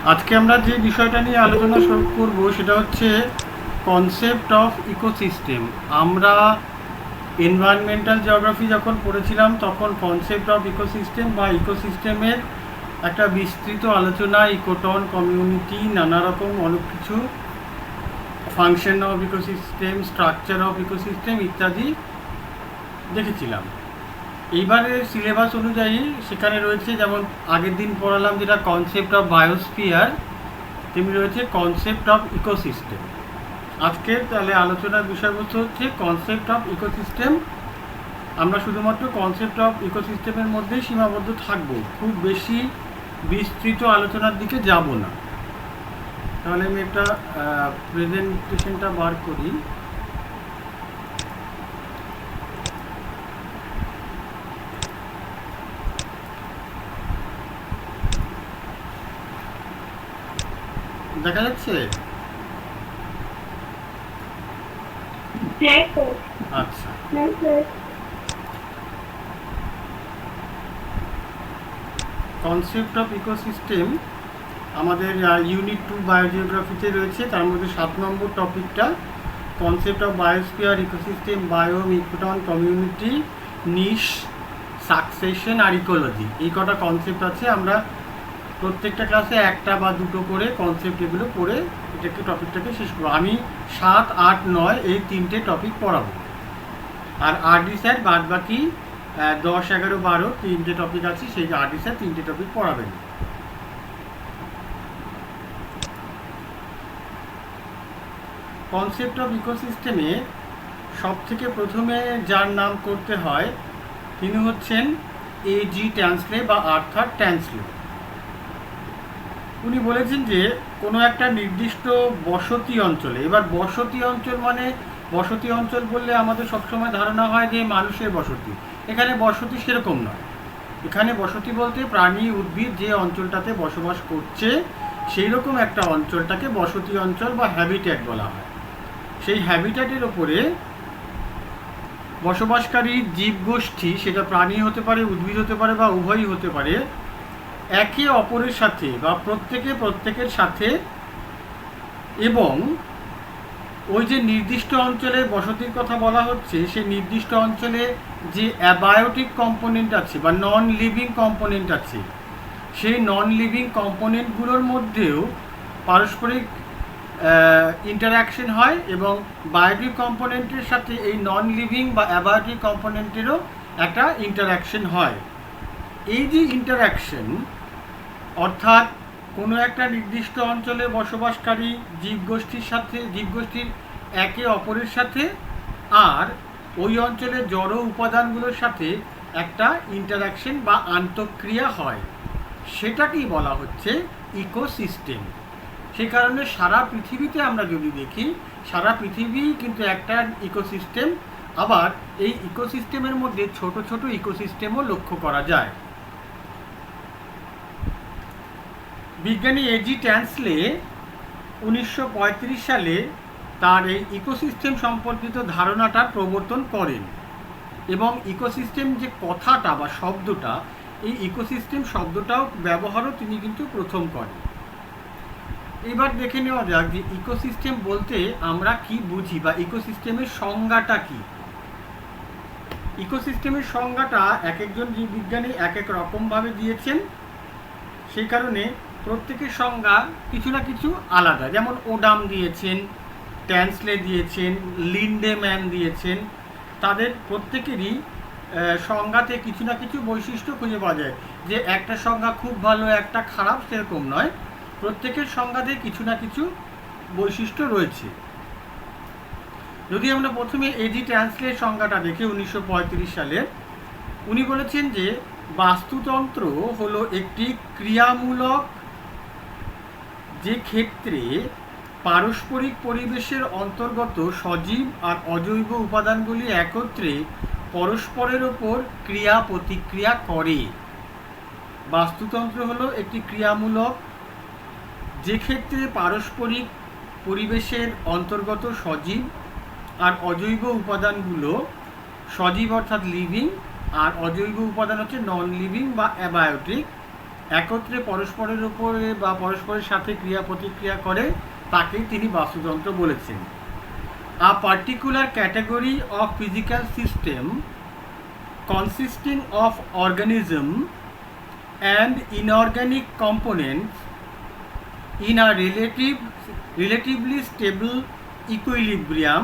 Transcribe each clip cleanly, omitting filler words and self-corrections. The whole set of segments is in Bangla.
আজকে আমরা যে বিষয়টা নিয়ে আলোচনা করব সেটা হচ্ছে কনসেপ্ট অফ ইকোসিস্টেম। আমরা এনভায়রনমেন্টাল জিওগ্রাফি যখন পড়েছিলাম তখন কনসেপ্ট অফ ইকোসিস্টেম বা ইকোসিস্টেমের একটা বিস্তৃত আলোচনা, ইকোটন, কমিউনিটি, নানা রকম অনেক কিছু, function of ecosystem, structure of ecosystem ইত্যাদি দেখেছিলাম। এইবারের সিলেবাস অনুযায়ী সেখানে রয়েছে, যেমন আগের দিন পড়ালাম যেটা কনসেপ্ট অফ বায়োস্ফিয়ার, তেমনি রয়েছে কনসেপ্ট অফ ইকোসিস্টেম। আজকের তাহলে আলোচনার বিষয়বস্তু হচ্ছে কনসেপ্ট অফ ইকোসিস্টেম। আমরা শুধুমাত্র কনসেপ্ট অফ ইকোসিস্টেমের মধ্যেই সীমাবদ্ধ থাকব, খুব বেশি বিস্তৃত আলোচনার দিকে যাব না। তাহলে আমি একটা প্রেজেন্টেশনটা বার করি। দেখা যাচ্ছে? আচ্ছা, কনসেপ্ট অফ ইকোসিস্টেম আমাদের ইউনিট 2 বায়োজিওগ্রাফিতে রয়েছে। তার মধ্যে 7 নম্বর টপিকটা concept of biosphere, ecosystem, biome, ecotone, community, niche, succession আর ইকোলজি। এই কটা কনসেপ্ট আছে। আমরা প্রত্যেকটা ক্লাসে একটা বা দুটো করে কনসেপ্ট এগুলো পড়ে এটাকে টপিকটাকে শেষ করবো। আমি 7, 8, 9 এই 3টে টপিক পড়াবো, আর আরডি স্যার বাদ বাকি 10, 11, 12 3টে টপিক আছে, সেই আরডি স্যার 3টে টপিক পড়াবেন। কনসেপ্ট অফ ইকোসিস্টেমে সব থেকে প্রথমে যার নাম করতে হয় তিনি হচ্ছেন এজি ট্যান্সলে বা আর্থার ট্যান্সলে। উনি বলেছেন যে কোনো একটা নির্দিষ্ট বসতি অঞ্চলে, এবার বসতি অঞ্চল মানে, বসতি অঞ্চল বললে আমাদের সবসময় ধারণা হয় যে মানুষের বসতি। এখানে বসতি সেরকম নয়। এখানে বসতি বলতে প্রাণী, উদ্ভিদ যে অঞ্চলটাতে বসবাস করছে সেই রকম একটা অঞ্চলটাকে বসতি অঞ্চল বা হ্যাবিট্যাট বলা হয়। সেই হ্যাবিট্যাটের ওপরে বসবাসকারী জীবগোষ্ঠী, সেটা প্রাণী হতে পারে, উদ্ভিদ হতে পারে বা উভয়ই হতে পারে, একে অপরের সাথে বা প্রত্যেকের সাথে এবং ওই যে নির্দিষ্ট অঞ্চলে বসতির কথা বলা হচ্ছে সেই নির্দিষ্ট অঞ্চলে যে অ্যাবায়োটিক কম্পোনেন্ট আছে বা নন লিভিং কম্পোনেন্ট আছে, সেই নন লিভিং কম্পোনেন্টগুলোর মধ্যেও পারস্পরিক ইন্টারাকশন হয় এবং বায়োটিক কম্পোনেন্টের সাথে এই নন লিভিং বা অ্যাবায়োটিক কম্পোনেন্টেরও একটা ইন্টারাকশন হয়। এই যে ইন্টারাকশন, অর্থাৎ কোনো একটা নির্দিষ্ট অঞ্চলে বসবাসকারী জীবগোষ্ঠীর একে অপরের সাথে আর ওই অঞ্চলের জড় উপাদানগুলোর সাথে একটা ইন্টারাকশন বা আন্তঃক্রিয়া হয়, সেটাকেই বলা হচ্ছে ইকোসিস্টেম। সেই কারণে সারা পৃথিবীতে আমরা যদি দেখি, সারা পৃথিবী কিন্তু একটা ইকোসিস্টেম। আবার এই ইকোসিস্টেমের মধ্যে ছোট ছোট ইকোসিস্টেমও লক্ষ্য করা যায়। বিজ্ঞানী এজি ট্যান্সলে 1935 সালে তার এই ইকোসিস্টেম সম্পর্কিত ধারণাটা প্রবর্তন করেন এবং ইকোসিস্টেম যে কথাটা বা শব্দটা, এই ইকোসিস্টেম শব্দটাও ব্যবহারও তিনি কিন্তু প্রথম করেন। এবার দেখে নেওয়া যাক যে ইকোসিস্টেম বলতে আমরা কি বুঝি বা ইকোসিস্টেমের সংজ্ঞাটা কি। ইকোসিস্টেমের সংজ্ঞাটা এক একজন জীববিজ্ঞানী এক এক রকমভাবে দিয়েছেন। সেই কারণে প্রত্যেকের সংজ্ঞা কিছু না কিছু আলাদা। যেমন ওডাম দিয়েছেন, ট্যান্সলে দিয়েছেন, লিন্ডেম্যান দিয়েছেন। তাদের প্রত্যেকেরই সংজ্ঞাতে কিছু না কিছু বৈশিষ্ট্য খুঁজে পাওয়া যায়। যে একটা সংজ্ঞা খুব ভালো, একটা খারাপ, সেরকম নয়। প্রত্যেকের সংজ্ঞাতে কিছু না কিছু বৈশিষ্ট্য রয়েছে। যদি আমরা প্রথমে এজি ট্যান্সলের সংজ্ঞাটা দেখি 1935 সালে, উনি বলেছেন যে বাস্তুতন্ত্র হলো একটি ক্রিয়ামূলক যে ক্ষেত্রে পারস্পরিক পরিবেশের অন্তর্গত সজীব আর অজৈব উপাদানগুলি একত্রে পরস্পরের ওপর ক্রিয়া প্রতিক্রিয়া করে। বাস্তুতন্ত্র হলো একটি ক্রিয়ামূলক যে ক্ষেত্রে পারস্পরিক পরিবেশের অন্তর্গত সজীব আর অজৈব উপাদানগুলো, সজীব অর্থাৎ লিভিং আর অজৈব উপাদান হচ্ছে নন লিভিং বা অ্যাবায়োটিক, একত্রে পরস্পরের উপরে বা পরস্পরের সাথে ক্রিয়া প্রতিক্রিয়া করে তাকেই তিনি বাস্তুতন্ত্র বলেছেন। A particular category of physical system consisting of organism and inorganic components in a relatively stable equilibrium,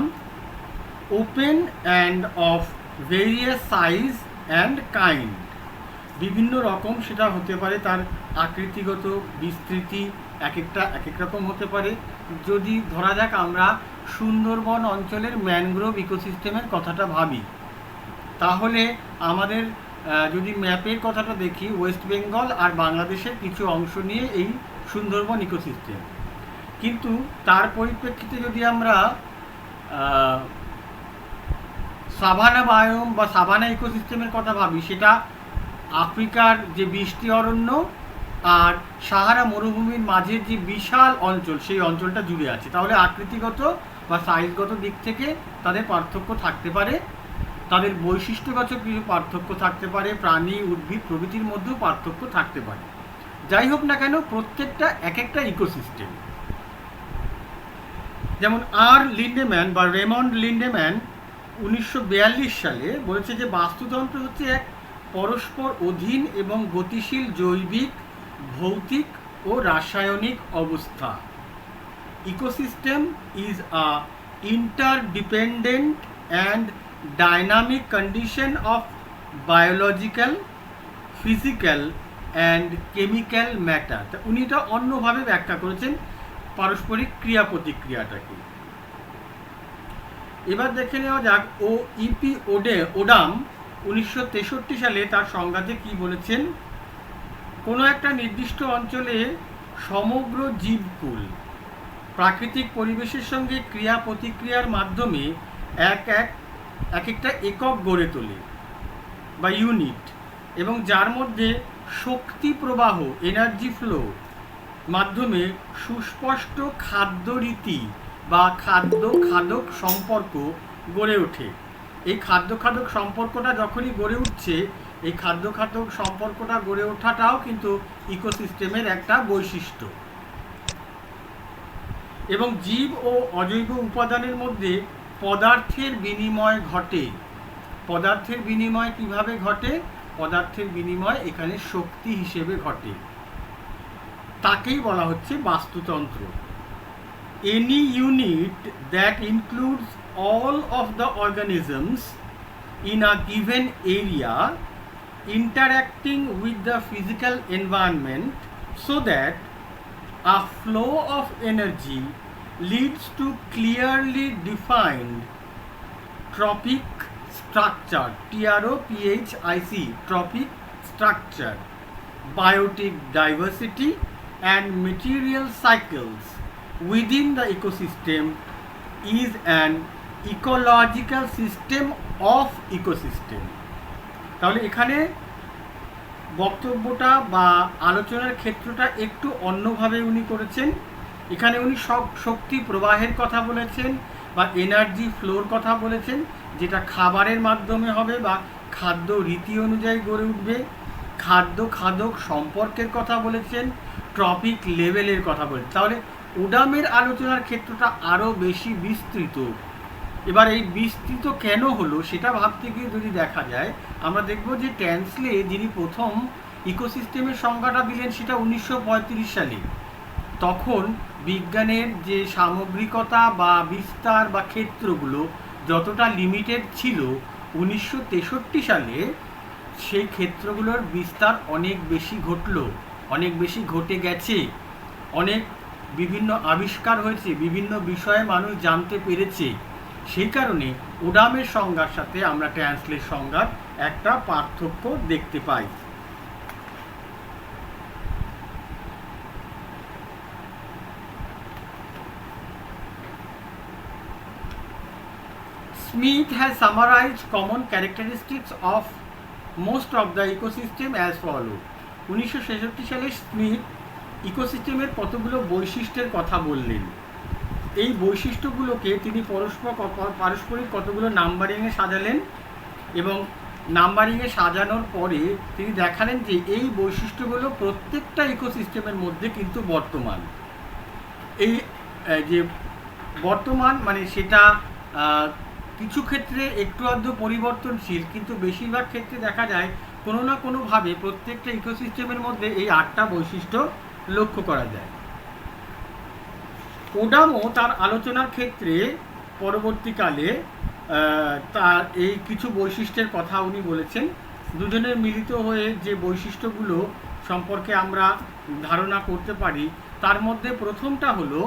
open and of various size and kind. বিভিন্ন রকম সেটা হতে পারে, তার আকৃতিগত বিস্তৃতি এক এক রকম হতে পারে। যদি ধরা যাক আমরা সুন্দরবন অঞ্চলের ম্যানগ্রোভ ইকোসিস্টেমের কথাটা ভাবি, তাহলে আমাদের যদি ম্যাপের কথাটা দেখি, ওয়েস্ট বেঙ্গল আর বাংলাদেশের কিছু অংশ নিয়ে এই সুন্দরবন ইকোসিস্টেম। কিন্তু তার পরিপ্রেক্ষিতে যদি আমরা সাভানা বায়োম বা সাভানা ইকোসিস্টেমের কথা ভাবি, সেটা আফ্রিকার যে বৃষ্টি অরণ্য আর সাহারা মরুভূমির মাঝের যে বিশাল অঞ্চল, সেই অঞ্চলটা জুড়ে আছে। তাহলে আকৃতিগত বা সাইজগত দিক থেকে তাদের পার্থক্য থাকতে পারে, তাদের বৈশিষ্ট্যগত কিছু পার্থক্য থাকতে পারে, প্রাণী উদ্ভিদ প্রভৃতির মধ্যেও পার্থক্য থাকতে পারে। যাই হোক না কেন, প্রত্যেকটা এক একটা ইকোসিস্টেম। যেমন লিন্ডেম্যান বা রেমন্ড লিন্ডেম্যান 1942 সালে বলেছে যে বাস্তুতন্ত্র হচ্ছে এক পরস্পর অধীন এবং গতিশীল জৈবিক, ভৌতিক ও রাসায়নিক অবস্থা। Ecosystem is a interdependent and dynamic condition of biological, physical and chemical matter. উনি এটা অন্যভাবে ব্যাখ্যা করেছেন পারস্পরিক ক্রিয়া প্রতিক্রিয়াটাকে। এবার দেখে নেওয়া যাক ইপি ওডাম 1963 সালে তার সংজ্ঞাতে কি বলেছেন। কোনো একটা নির্দিষ্ট অঞ্চলে সমগ্র জীবকুল প্রাকৃতিক পরিবেশের সঙ্গে ক্রিয়া প্রতিক্রিয়ার মাধ্যমে একটা একক গড়ে তোলে বা ইউনিট, এবং যার মধ্যে শক্তি প্রবাহ, এনার্জি ফ্লো মাধ্যমে সুস্পষ্ট খাদ্য রীতি বা খাদ্য খাদক সম্পর্ক গড়ে ওঠে। এই খাদ্য খাদক সম্পর্কটা যখনই গড়ে উঠছে, এই খাদ্য খাদক সম্পর্কটা গড়ে ওঠাটাও কিন্তু ইকোসিস্টেমের একটা বৈশিষ্ট্য। এবং জীব ও অজৈব উপাদানের মধ্যে পদার্থের বিনিময় ঘটে। পদার্থের বিনিময় কিভাবে ঘটে? পদার্থের বিনিময় এখানে শক্তি হিসেবে ঘটে, তাকেই বলা হচ্ছে বাস্তুতন্ত্র। Any unit that includes all of the organisms in a given area interacting with the physical environment so that a flow of energy leads to clearly defined trophic structure, TROPHIC, trophic structure, biotic diversity and material cycles within the ecosystem is an ecological system of ecosystem. তাহলে এখানে বক্তব্যটা বা আলোচনার ক্ষেত্রটা একটু অন্যভাবে উনি করেছেন। এখানে উনি শক্তি প্রবাহের কথা বলেছেন বা এনার্জি ফ্লোর কথা বলেছেন, যেটা খাবারের মাধ্যমে হবে বা খাদ্য রীতি অনুযায়ী গড়ে উঠবে। খাদ্য খাদক সম্পর্কের কথা বলেছেন, ট্রপিক লেভেলের কথা বলেছেন। তাহলে ওডামের আলোচনার ক্ষেত্রটা আরও বেশি বিস্তৃত। এবার এই বিস্তৃত কেন হলো সেটা ভাবতে গিয়ে যদি দেখা যায়, আমরা দেখব যে ট্যান্সলে যিনি প্রথম ইকোসিস্টেমের সংজ্ঞাটা দিলেন সেটা 1935 সালে। তখন বিজ্ঞানের যে সামগ্রিকতা বা বিস্তার বা ক্ষেত্রগুলো যতটা লিমিটেড ছিল, 1963 সালে সেই ক্ষেত্রগুলোর বিস্তার অনেক বেশি ঘটলো, অনেক বেশি ঘটে গেছে, অনেক বিভিন্ন আবিষ্কার হয়েছে, বিভিন্ন বিষয়ে মানুষ জানতে পেরেছে। সেই কারণে ওডামের সংজ্ঞার সাথে আমরা ট্যান্সলের সংজ্ঞার একটা পার্থক্য দেখতে পাই। Smith has summarized common characteristics of most of the ecosystem as follows. 1966 সালে স্মিথ ইকোসিস্টেমের কতগুলো বৈশিষ্ট্যের কথা বললেন। এই বৈশিষ্ট্যগুলোকে তিনি পারস্পরিক কতগুলো নাম্বারিংয়ে সাজালেন এবং নাম্বারিংয়ে সাজানোর পরে তিনি দেখালেন যে এই বৈশিষ্ট্যগুলো প্রত্যেকটা ইকোসিস্টেমের মধ্যে কিন্তু বর্তমান। এই যে বর্তমান মানে সেটা কিছু ক্ষেত্রে একটু আধটু পরিবর্তনশীল, কিন্তু বেশিরভাগ ক্ষেত্রে দেখা যায় কোনো না কোনোভাবে প্রত্যেকটা ইকোসিস্টেমের মধ্যে এই 8টা বৈশিষ্ট্য লক্ষ্য করা যায়। ওডামও তার আলোচনার ক্ষেত্রে পরবর্তীকালে তার এই কিছু বৈশিষ্ট্যের কথা উনি বলেছেন। দুজনের মিলিত হয়ে যে বৈশিষ্ট্যগুলো সম্পর্কে আমরা ধারণা করতে পারি তার মধ্যে প্রথমটা হলো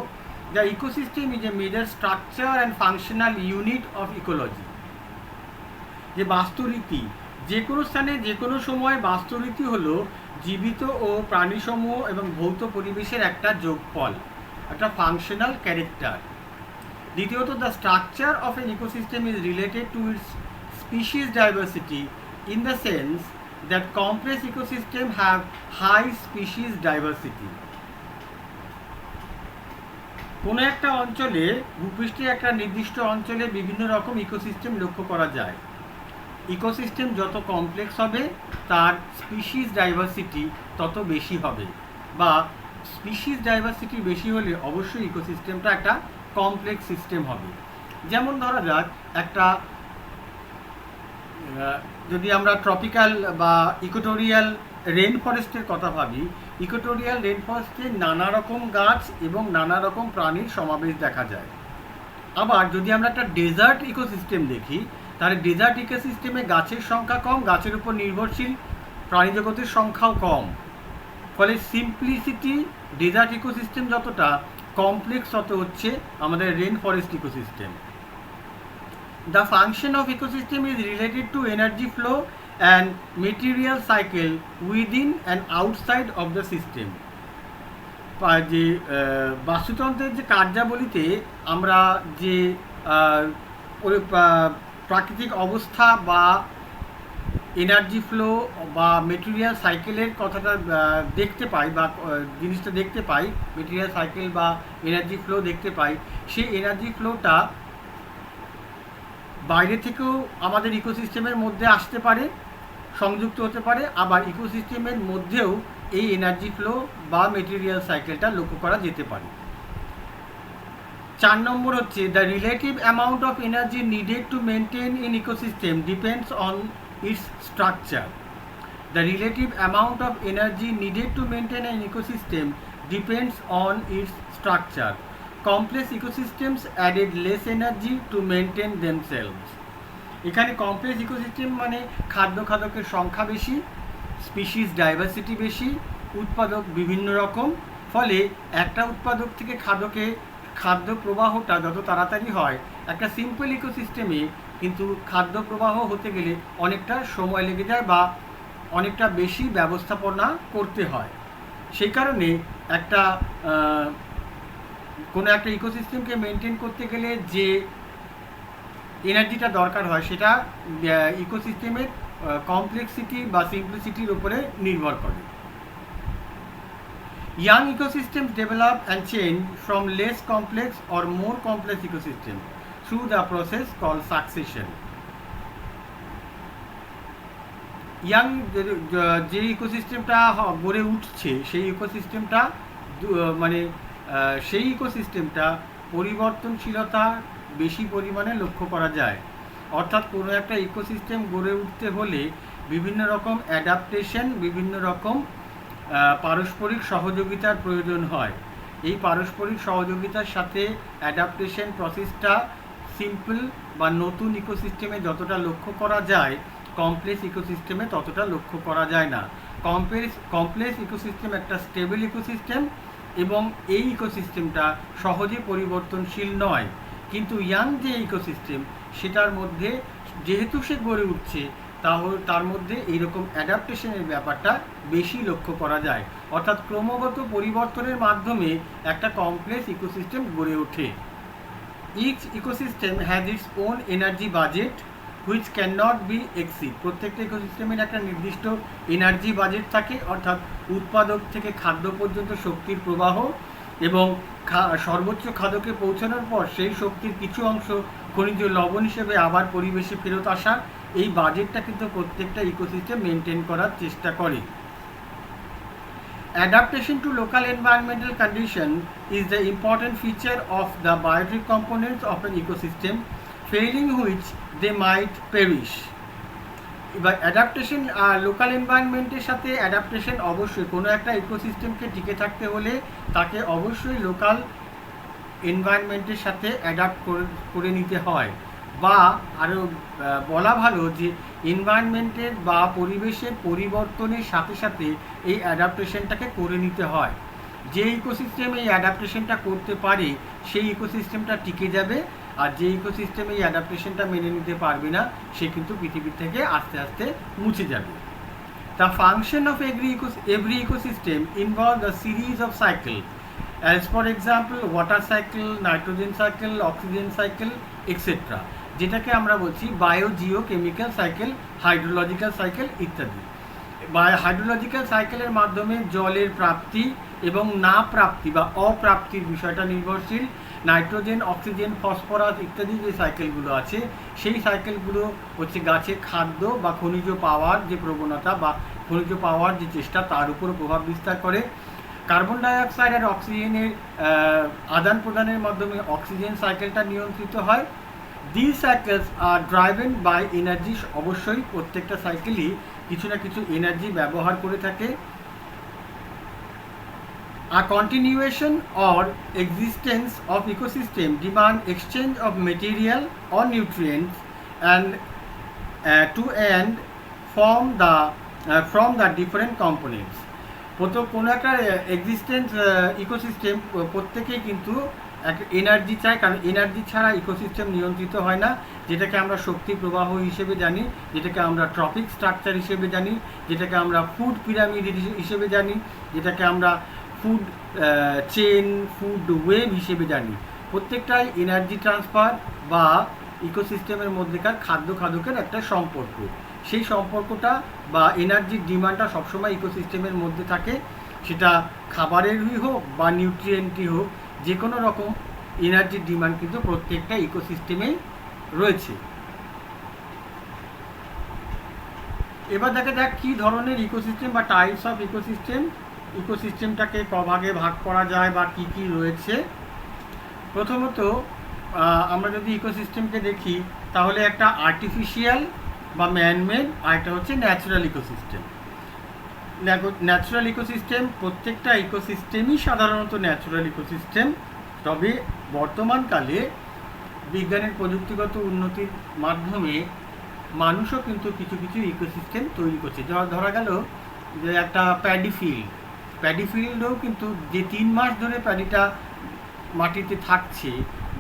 the ecosystem is a major structure and functional unit of ecology. যে বাস্তুরীতি, যে কোনো স্থানে যে কোনো সময় বাস্তুরীতি হলো জীবিত ও প্রাণীসমূহ এবং ভৌত পরিবেশের একটা যোগফল, একটা ফাংশনাল ক্যারেক্টার। দ্বিতীয়ত, the structure of an ecosystem is related to its species diversity in the sense that complex ecosystem have high species diversity. কোনো একটা অঞ্চলে, ভূপৃষ্ঠের একটা নির্দিষ্ট অঞ্চলে বিভিন্ন রকম ইকোসিস্টেম লক্ষ্য করা যায়। ইকোসিস্টেম যত কমপ্লেক্স হবে তার স্পিসিস ডাইভার্সিটি তত বেশি হবে, বা স্পিসিস ডাইভার্সিটি বেশি হলে অবশ্যই ইকোসিস্টেমটা একটা কমপ্লেক্স সিস্টেম হবে। যেমন ধরা যাক একটা, যদি আমরা ট্রপিক্যাল বা ইকুটোরিয়াল রেন ফরেস্টের কথা ভাবি, ইকুটোরিয়াল রেন ফরেস্টে নানা রকম গাছ এবং নানা রকম প্রাণীর সমাবেশ দেখা যায়। আবার যদি আমরা একটা ডেজার্ট ইকোসিস্টেম দেখি, তাহলে ডেজার্ট ইকোসিস্টেমে গাছের সংখ্যা কম, গাছের উপর নির্ভরশীল প্রাণী জগতের সংখ্যাও কম। ফলে সিম্পলিসিটি, ডেজার্ট ইকোসিস্টেম যতটা কমপ্লেক্স তত হচ্ছে আমাদের rain forest ecosystem. The function of ecosystem is related to energy flow and material cycle within and outside of the system. যে বাস্তুতন্ত্রের যে কার্যাবলীতে আমরা যে প্রাকৃতিক অবস্থা বা এনার্জি ফ্লো বা মেটেরিয়াল সাইকেলের কথাটা দেখতে পাই, বা জিনিসটা দেখতে পাই, মেটেরিয়াল সাইকেল বা এনার্জি ফ্লো দেখতে পাই, সেই এনার্জি ফ্লোটা বাইরে থেকেও আমাদের ইকোসিস্টেমের মধ্যে আসতে পারে, সংযুক্ত হতে পারে, আবার ইকোসিস্টেমের মধ্যেও এই এনার্জি ফ্লো বা মেটেরিয়াল সাইকেলটা লক্ষ্য করা যেতে পারে। 4 নম্বর হচ্ছে the relative amount of energy needed to maintain in ecosystem depends on it's structure. The relative amount of energy needed to maintain an ecosystem depends on it's structure. Complex ecosystems added less energy to maintain themselves. এখানে কমপ্লেক্স ইকোসিস্টেম মানে খাদ্যের সংখ্যা বেশি, স্পিসিস ডাইভার্সিটি বেশি, উৎপাদক বিভিন্ন রকম। ফলে একটা উৎপাদক থেকে খাদ্য প্রবাহটা যত তাড়াতাড়ি হয়, একটা সিম্পল ইকোসিস্টেমে কিন্তু খাদ্য প্রবাহ হতে গেলে অনেকটা সময় লেগে যায় বা অনেকটা বেশি ব্যবস্থাপনা করতে হয়। সেই কারণে কোনো একটা ইকোসিস্টেমকে মেনটেন করতে গেলে যে এনার্জিটা দরকার হয় সেটা ইকোসিস্টেমের কমপ্লেক্সিটি বা সিম্পলিসিটির উপরে নির্ভর করে। Young ecosystems develop and change from less complex or more complex ecosystem through the process called succession. যে ইকোসিস্টেমটা গড়ে উঠছে সেই ইকোসিস্টেমটা পরিবর্তনশীলতা বেশি পরিমাণে লক্ষ্য করা যায়। অর্থাৎ কোনো একটা ইকোসিস্টেম গড়ে উঠতে হলে বিভিন্ন রকম অ্যাডাপ্টেশন, বিভিন্ন রকম পারস্পরিক সহযোগিতার প্রয়োজন হয়। এই পারস্পরিক সহযোগিতার সাথে অ্যাডাপ্টেশন প্রসেসটা সিম্পল বা নতুন ইকোসিস্টেমে যতটা লক্ষ্য করা যায়, কমপ্লেক্স ইকোসিস্টেমে ততটা লক্ষ্য করা যায় না। কমপ্লেক্স ইকোসিস্টেম একটা স্টেবল ইকোসিস্টেম এবং এই ইকোসিস্টেমটা সহজে পরিবর্তনশীল নয়। কিন্তু ইয়াং যে ইকোসিস্টেম সেটার মধ্যে যেহেতু সে গড়ে উঠছে, তার মধ্যে এইরকম অ্যাডাপ্টেশনের ব্যাপারটা বেশি লক্ষ্য করা যায়। অর্থাৎ ক্রমাগত পরিবর্তনের মাধ্যমে একটা কমপ্লেক্স ইকোসিস্টেম গড়ে ওঠে। Each ecosystem has its own energy budget which can not be exceed. প্রত্যেকটা ইকোসিস্টেমের একটা নির্দিষ্ট এনার্জি বাজেট থাকে, অর্থাৎ উৎপাদক থেকে খাদ্য পর্যন্ত শক্তির প্রবাহ, এবং সর্বোচ্চ খাদ্যকে পৌঁছানোর পর সেই শক্তির কিছু অংশ খনিজ লবণ হিসেবে আবার পরিবেশে ফেরত আসা, এই বাজেটটা কিন্তু প্রত্যেকটা ইকোসিস্টেম মেনটেন করার চেষ্টা করে। Adaptation to local environmental condition is the important feature of the biotic components of an ecosystem, failing which they might perish. এবার অ্যাডাপ্টেশন লোকাল এনভায়রনমেন্টের সাথে অ্যাডাপ্টেশন অবশ্যই কোনো একটা ইকোসিস্টেমকে টিকে থাকতে হলে তাকে অবশ্যই লোকাল এনভায়রনমেন্টের সাথে অ্যাডাপ্ট করে নিতে হয়, বা আরও বলা ভালো যে এনভায়রনমেন্টের বা পরিবেশের পরিবর্তনের সাথে সাথে এই অ্যাডাপ্টেশনটাকে করে নিতে হয়। যে ইকোসিস্টেম এই অ্যাডাপ্টেশনটা করতে পারে সেই ইকোসিস্টেমটা টিকে যাবে, আর যে ইকোসিস্টেম এই অ্যাডাপ্টেশনটা মেনে নিতে পারবে না সে কিন্তু পৃথিবী থেকে আস্তে আস্তে মুছে যাবে। The function of every ecosystem involve the series of cycle, as for example water cycle, nitrogen cycle, oxygen cycle, etc. যেটাকে আমরা বলছি বায়োজিওকেমিক্যাল সাইকেল, হাইড্রোলজিক্যাল সাইকেল ইত্যাদি। হাইড্রোলজিক্যাল সাইকেলের মাধ্যমে জলের প্রাপ্তি এবং না প্রাপ্তি বা অপ্রাপ্তির বিষয়টা নির্ভরশীল। নাইট্রোজেন, অক্সিজেন, ফসফরাস ইত্যাদি যে সাইকেলগুলো আছে সেই সাইকেলগুলো হচ্ছে গাছের খাদ্য বা খনিজ পাওয়ার যে প্রবণতা বা খনিজ পাওয়ার যে চেষ্টা তার উপর প্রভাব বিস্তার করে। কার্বন ডাইঅক্সাইড আর অক্সিজেনের আদান প্রদানের মাধ্যমে অক্সিজেন সাইকেলটা নিয়ন্ত্রিত হয়। This cycles are driven by energy, অবশ্যই প্রত্যেকটা সাইকেলই কিছু না কিছু এনার্জি ব্যবহার করে থাকে। A continuation or existence of ecosystem demand exchange of material or nutrients and to and from the different components. কোনো একটা এক্সিস্টেন্স ইকোসিস্টেম প্রত্যেকেই কিন্তু একটা এনার্জি চায়, কারণ এনার্জি ছাড়া ইকোসিস্টেম নিয়ন্ত্রিত হয় না, যেটাকে আমরা শক্তি প্রবাহ হিসেবে জানি, যেটাকে আমরা ট্রপিক স্ট্রাকচার হিসেবে জানি, যেটাকে আমরা ফুড পিরামিড হিসেবে জানি, যেটাকে আমরা ফুড চেন, ফুড ওয়েভ হিসেবে জানি। প্রত্যেকটাই এনার্জি ট্রান্সফার বা ইকোসিস্টেমের মধ্যেকার খাদ্য খাদকের একটা সম্পর্ক। সেই সম্পর্কটা বা এনার্জির ডিমান্ডটা সবসময় ইকোসিস্টেমের মধ্যে থাকে, সেটা খাবারেরই হোক বা নিউট্রিয়েন্টই হোক, যে কোনো রকম এনার্জির ডিমান্ড কিন্তু প্রত্যেকটা ইকোসিস্টেমেই রয়েছে। এবার দেখা যাক কী ধরনের ইকোসিস্টেম বা টাইপস অফ ইকোসিস্টেম, ইকোসিস্টেমটাকে কভাগে ভাগ করা যায় বা কী কী রয়েছে। প্রথমত আমরা যদি ইকোসিস্টেমকে দেখি তাহলে একটা আর্টিফিশিয়াল বা ম্যানমেড, আর একটা হচ্ছে ন্যাচারাল ইকোসিস্টেম। ন্যাচারাল ইকোসিস্টেম, প্রত্যেকটা ইকোসিস্টেমই সাধারণত ন্যাচারাল ইকোসিস্টেম, তবে বর্তমানকালে বিজ্ঞানের প্রযুক্তিগত উন্নতির মাধ্যমে মানুষও কিন্তু কিছু কিছু ইকোসিস্টেম তৈরি করছে। ধরা গেল যে একটা প্যাডি ফিল্ডও কিন্তু যে 3 মাস ধরে প্যাডিটা মাটিতে থাকছে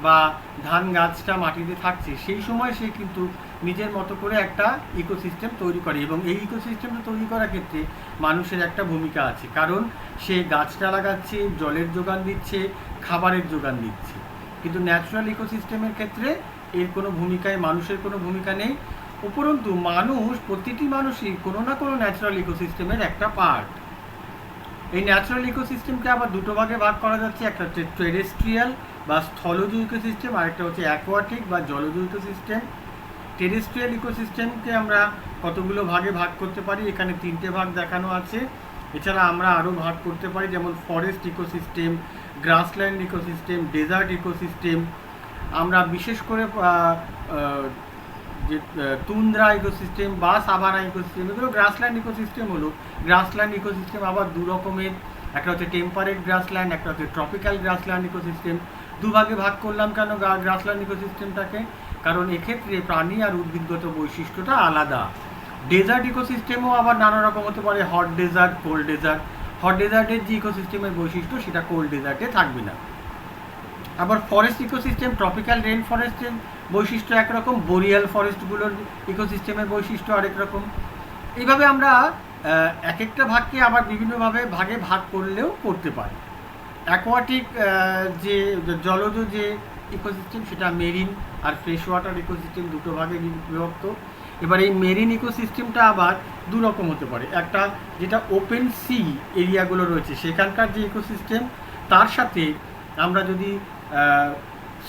বা ধান গাছটা মাটিতে থাকছে, সেই সময় সে কিন্তু নিজের মতো করে একটা ইকোসিস্টেম তৈরি করে, এবং এই ইকোসিস্টেমটা তৈরি করার ক্ষেত্রে মানুষের একটা ভূমিকা আছে, কারণ সে গাছটা লাগাচ্ছে, জলের যোগান দিচ্ছে, খাবারের যোগান দিচ্ছে। কিন্তু ন্যাচারাল ইকোসিস্টেমের ক্ষেত্রে এর কোনো ভূমিকায় মানুষের কোনো ভূমিকা নেই। উপরন্তু প্রতিটি মানুষই কোনো না কোনো ন্যাচারাল ইকোসিস্টেমের একটা পার্ট। এই ন্যাচারাল ইকোসিস্টেমকে আবার দুটো ভাগে ভাগ করা যাচ্ছে, একটা হচ্ছে টেরেস্ট্রিয়াল বা স্থলজ ইকোসিস্টেম, আরেকটা হচ্ছে অ্যাকোয়াটিক বা জলজ ইকোসিস্টেম। টেরেস্ট্রিয়াল ইকোসিস্টেমকে আমরা কতগুলো ভাগে ভাগ করতে পারি, এখানে 3টে ভাগ দেখানো আছে। এছাড়া আমরা আরও ভাগ করতে পারি, যেমন forest ecosystem, grassland ecosystem, desert ecosystem. আমরা বিশেষ করে যে তুন্দ্রা ইকোসিস্টেম বা সাভানা ইকোসিস্টেম, এগুলো গ্রাসল্যান্ড ইকোসিস্টেম হলো। গ্রাসল্যান্ড ইকোসিস্টেম আবার দু রকমের, একটা হচ্ছে টেম্পারেট গ্রাসল্যান্ড, একটা হচ্ছে ট্রপিক্যাল গ্রাসল্যান্ড ইকোসিস্টেম। দুভাগে ভাগ করলাম কেন গ্রাসল্যান্ড ইকোসিস্টেমটাকে? কারণ এক্ষেত্রে প্রাণী আর উদ্ভিদগত বৈশিষ্ট্যটা আলাদা। ডেজার্ট ইকোসিস্টেমও আবার নানা রকম হতে পারে, hot desert, cold desert. Hot ডেজার্টের যে ইকোসিস্টেমের বৈশিষ্ট্য সেটা কোল্ড ডেজার্টে থাকবে না। আবার ফরেস্ট ইকোসিস্টেম, ট্রপিক্যাল রেন ফরেস্টের বৈশিষ্ট্য একরকম, বোরিয়াল ফরেস্টগুলোর ইকোসিস্টেমের বৈশিষ্ট্য আরেক রকম। এইভাবে আমরা এক একটা ভাগকে আবার বিভিন্নভাবে ভাগে ভাগ করলেও করতে পারি। অ্যাকোয়াটিক যে জলজ যে ইকোসিস্টেম সেটা মেরিন আর ফ্রেশ ওয়াটার ইকোসিস্টেম দুটো ভাগে বিভক্ত। এবার এই মেরিন ইকোসিস্টেমটা আবার দু রকম হতে পারে, একটা যেটা ওপেন সি এরিয়াগুলো রয়েছে সেখানকার যে ইকোসিস্টেম, তার সাথে আমরা যদি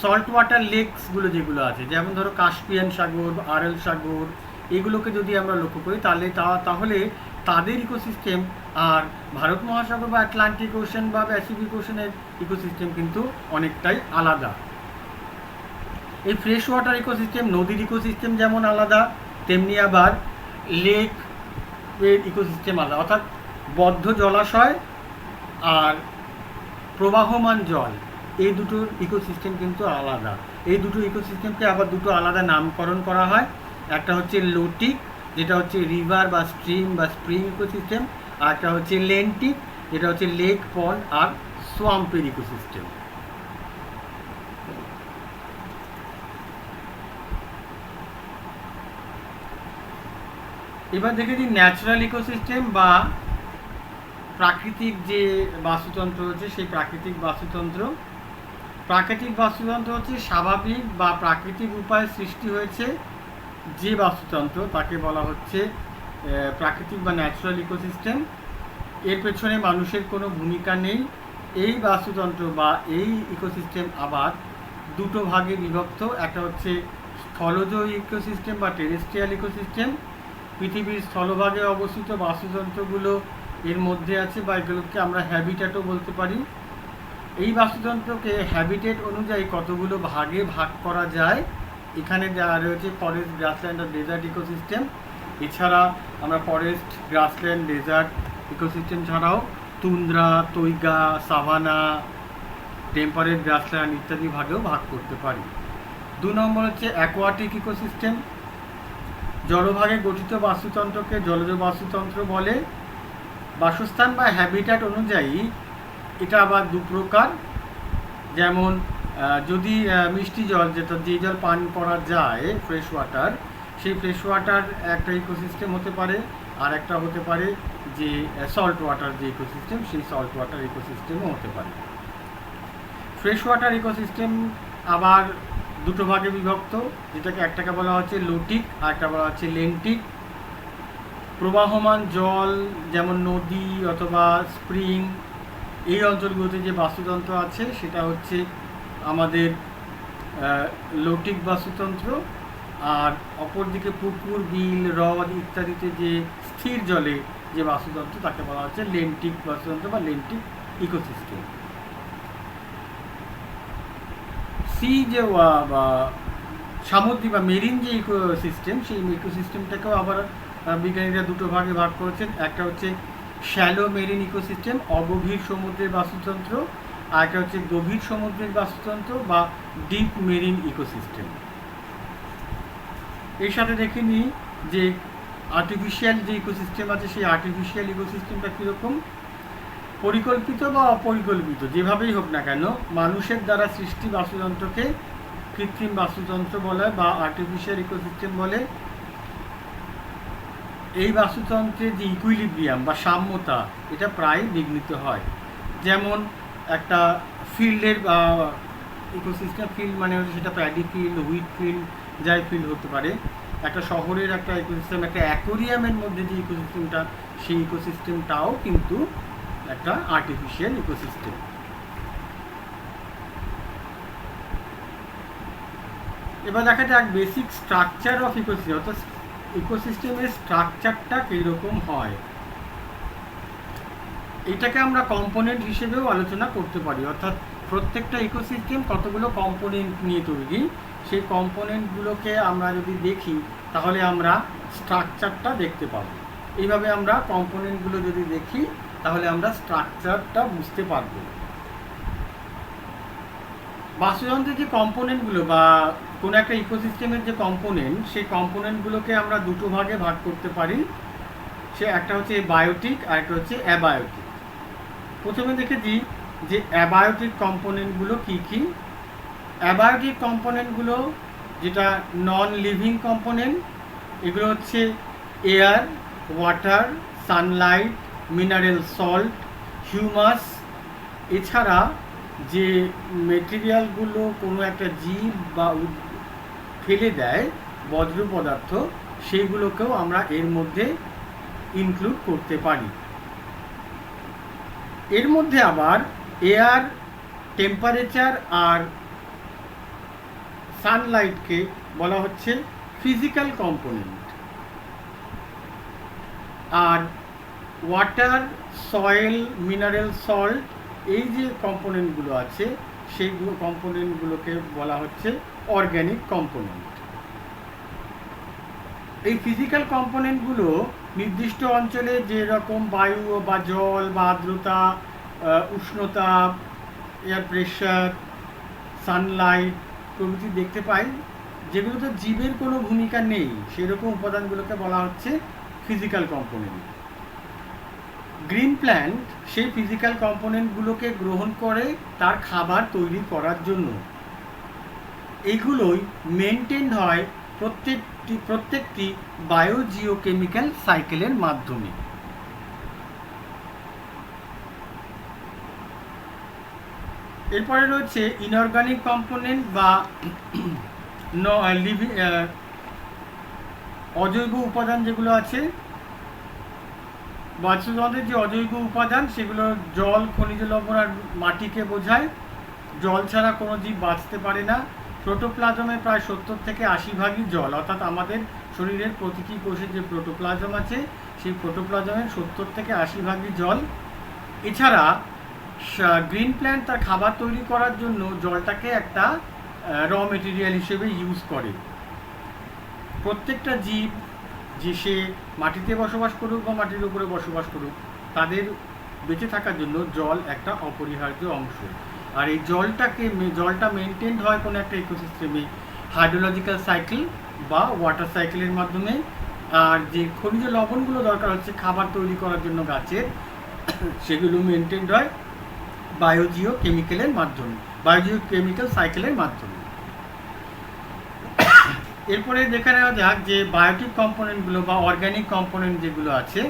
সল্ট ওয়াটার লেকসগুলো যেগুলো আছে, যেমন ধরো কাস্পিয়ান সাগর, আরেল সাগর, এগুলোকে যদি আমরা লক্ষ্য করি তাহলে তাদের ইকোসিস্টেম আর ভারত মহাসাগর বা আটলান্টিক ওশান বা প্যাসিফিক ওশানের ইকোসিস্টেম কিন্তু অনেকটাই আলাদা। এই ফ্রেশ ওয়াটার ইকোসিস্টেম, নদীর ইকোসিস্টেম যেমন আলাদা, তেমনি আবার লেক এর ইকোসিস্টেম আলাদা, অর্থাৎ বদ্ধ জলাশয় আর প্রবাহমান জল, এই দুটোর ইকোসিস্টেম কিন্তু আলাদা। এই দুটো ইকোসিস্টেমকে আবার দুটো আলাদা নামকরণ করা হয়। একটা হচ্ছে লোটিক, যেটা হচ্ছে রিভার বা স্ট্রিম বা স্প্রিং ইকোসিস্টেম, আর একটা হচ্ছে লেন্টিক, যেটা হচ্ছে লেক, পন্ড আর সোয়াম্পের ইকোসিস্টেম। এবার দেখেছি ন্যাচারাল ইকোসিস্টেম বা প্রাকৃতিক যে বাস্তুতন্ত্র হচ্ছে সেই প্রাকৃতিক বাস্তুতন্ত্র। প্রাকৃতিক বাস্তুতন্ত্র হচ্ছে স্বাভাবিক বা প্রাকৃতিক উপায়ে সৃষ্টি হয়েছে যে বাস্তুতন্ত্র, তাকে বলা হচ্ছে প্রাকৃতিক বা ন্যাচারাল ইকোসিস্টেম। এর পেছনে মানুষের কোনো ভূমিকা নেই। এই বাস্তুতন্ত্র বা এই ইকোসিস্টেম আবার দুটো ভাগে বিভক্ত। একটা হচ্ছে স্থলজ ইকোসিস্টেম বা টেরেস্ট্রিয়াল ইকোসিস্টেম। পৃথিবীর স্থলভাগে অবস্থিত বাস্তুতন্ত্রগুলো এর মধ্যে আছে, বা এগুলোকে আমরা হ্যাবিটেটও বলতে পারি। এই বাস্তুতন্ত্রকে হ্যাবিটেট অনুযায়ী কতগুলো ভাগে ভাগ করা যায়। এখানে যা রয়েছে ফরেস্ট, গ্রাসল্যান্ড আর ডেজার্ট ইকোসিস্টেম। এছাড়া আমরা ফরেস্ট, গ্রাসল্যান্ড, ডেজার্ট ইকোসিস্টেম ছাড়াও tundra, taiga, savanna, temperate grassland ইত্যাদি ভাগেও ভাগ করতে পারি। 2 নম্বর হচ্ছে অ্যাকোয়াটিক ইকোসিস্টেম। জলভাগে গঠিত বাস্তুতন্ত্রকে জলজ বাস্তুতন্ত্র বলে। বাসস্থান বা হ্যাবিটেট অনুযায়ী এটা আবার দু প্রকার। যেমন যদি মিষ্টি জল, যেটা যে জল পান করা যায়, ফ্রেশ ওয়াটার, সেই ফ্রেশ ওয়াটার একটা ইকোসিস্টেম হতে পারে। আর একটা হতে পারে যে সল্ট ওয়াটার যে ইকোসিস্টেম, সেই সল্ট ওয়াটার ইকোসিস্টেমও হতে পারে। ফ্রেশ ওয়াটার ইকোসিস্টেম আবার দুটো ভাগে বিভক্ত, যেটাকে একটাকে বলা হচ্ছে লোটিক আর একটা বলা হচ্ছে লেন্টিক। প্রবাহমান জল যেমন নদী অথবা স্প্রিং, এই অঞ্চলগুলোতে যে বাস্তুতন্ত্র আছে সেটা হচ্ছে আমাদের লোটিক বাস্তুতন্ত্র। আর অপরদিকে পুকুর, বিল, হ্রদ ইত্যাদিতে যে স্থির জলে যে বাস্তুতন্ত্র, তাকে বলা হচ্ছে লেন্টিক বাস্তুতন্ত্র বা লেন্টিক ইকোসিস্টেম। সি যে সামুদ্রিক বা মেরিন যে ইকোসিস্টেম, সেই ইকোসিস্টেমটাকেও আবার বিজ্ঞানীরা দুটো ভাগে ভাগ করেছেন। একটা হচ্ছে শ্যালো মেরিন ইকোসিস্টেম, অগভীর সমুদ্রের বাস্তুতন্ত্র, আর একটা হচ্ছে গভীর সমুদ্রের বাস্তুতন্ত্র বা ডিপ মেরিন ইকোসিস্টেম। এর সাথে দেখে নিই যে আর্টিফিশিয়াল যে ইকোসিস্টেম আছে, সেই আর্টিফিশিয়াল ইকোসিস্টেমটা কীরকম। পরিকল্পিত বা অপরিকল্পিত, যেভাবেই হোক না কেন, মানুষের দ্বারা সৃষ্টি বাস্তুতন্ত্রকে কৃত্রিম বাস্তুতন্ত্র বলে বা আর্টিফিশিয়াল ইকোসিস্টেম বলে। এই বাস্তুতন্ত্রের যে ইকুইলিব্রিয়াম বা সাম্যতা, এটা প্রায় বিঘ্নিত হয়। যেমন একটা ফিল্ডের বা ইকোসিস্টেম, ফিল্ড মানে হচ্ছে সেটা প্যাডি ফিল্ড, হুইট ফিল্ড, যাই ফিল্ড হতে পারে। একটা শহরের একটা ইকোসিস্টেম, একটা অ্যাকোরিয়ামের মধ্যে যে ইকোসিস্টেমটা, সেই ইকোসিস্টেমটাও কিন্তু একটা আর্টিফিশিয়াল ইকোসিস্টেম। এবার দেখা যাক বেসিক স্ট্রাকচার অফ ইকোসিস্টেম, অর্থাৎ ইকোসিস্টেমের স্ট্রাকচারটা কীরকম হয়। এটাকে আমরা কম্পোনেন্ট হিসেবেও আলোচনা করতে পারি, অর্থাৎ প্রত্যেকটা ইকোসিস্টেম কতগুলো কম্পোনেন্ট নিয়ে তৈরি। সেই কম্পোনেন্টগুলোকে আমরা যদি দেখি তাহলে আমরা স্ট্রাকচারটা দেখতে পাবো। এইভাবে আমরা কম্পোনেন্টগুলো যদি দেখি তাহলে আমরা স্ট্রাকচারটা বুঝতে পারব। বাস্তুতন্ত্রের যে কম্পোনেন্টগুলো বা কোনো একটা ইকোসিস্টেমের যে কম্পোনেন্ট, সেই কম্পোনেন্টগুলোকে আমরা দুটো ভাগে ভাগ করতে পারি। সে একটা হচ্ছে বায়োটিক আর একটা হচ্ছে অ্যাবায়োটিক। প্রথমে দেখেছি যে অ্যাবায়োটিক কম্পোনেন্টগুলো কী কী। অ্যাবায়োটিক কম্পোনেন্টগুলো যেটা নন লিভিং কম্পোনেন্ট, এগুলো হচ্ছে air, water, Sunlight, mineral salt, humus. এছাড়া যে মেটেরিয়ালগুলো কোনো একটা জীব বা ফেলে দেয়, বজ্র পদার্থ, সেইগুলোকেও আমরা এর মধ্যে ইনক্লুড করতে পারি। এর মধ্যে আবার এয়ার, টেম্পারেচার আর সানলাইটকে বলা হচ্ছে ফিজিক্যাল কম্পোনেন্ট। আর ওয়াটার, সয়েল, মিনারেল সল্ট, এই যে কম্পোনেন্টগুলো আছে সেইগুলো কম্পোনেন্টগুলোকে বলা হচ্ছে অর্গ্যানিক কম্পোনেন্ট। এই ফিজিক্যাল কম্পোনেন্টগুলো নির্দিষ্ট অঞ্চলে যেরকম বায়ু বা জল বা আর্দ্রতা, উষ্ণতা, এয়ার প্রেশার, সানলাইট প্রভৃতি দেখতে পাই, যেগুলোতে জীবের কোনো ভূমিকা নেই, সেরকম উপাদানগুলোকে বলা হচ্ছে ফিজিক্যাল কম্পোনেন্ট। গ্রিন প্ল্যান্ট সেই ফিজিক্যাল কম্পোনেন্টগুলোকে গ্রহণ করে তার খাবার তৈরি করার জন্য। এইগুলোই মেনটেন হয় প্রত্যেকটি বায়োজিওকেমিক্যাল সাইকেলের মাধ্যমে। এরপরে রয়েছে ইনঅর্গানিক কম্পোনেন্ট বা অজৈব উপাদান যেগুলো আছে। বাস্তুতন্ত্রের যে অজৈব উপাদান সেগুলো জল, খনিজ লবণ আর মাটিকে বোঝায়। জল ছাড়া কোনো জীব বাঁচতে পারে না। প্রোটোপ্লাজমে প্রায় 70 থেকে 80% জল, অর্থাৎ আমাদের শরীরের প্রতিটি কোষে যে প্রোটোপ্লাজম আছে সেই প্রোটোপ্লাজমের 70 থেকে 80% জল। এছাড়া গ্রিন প্ল্যান্ট তার খাবার তৈরি করার জন্য জলটাকে একটা র মেটেরিয়াল হিসেবে ইউজ করে। প্রত্যেকটা জীব, যে সে মাটিতে বসবাস করুক বা মাটির উপরে বসবাস করুক, তাদের বেঁচে থাকার জন্য জল একটা অপরিহার্য অংশ। আর এই জলটা মেনটেন হয় কোনো একটা ইকোসিস্টেমে হাইড্রোলজিক্যাল সাইকেল বা ওয়াটার সাইকেলের মাধ্যমে। আর যে খনিজ লবণগুলো দরকার হচ্ছে খাবার তৈরি করার জন্য গাছের, সেগুলো মেনটেন হয় বায়োজিওকেমিক্যাল সাইকেলের মাধ্যমে। এরপরে দেখে নেওয়া যাক যে বায়োটিক কম্পোনেন্টগুলো বা অর্গ্যানিক কম্পোনেন্ট যেগুলো আছে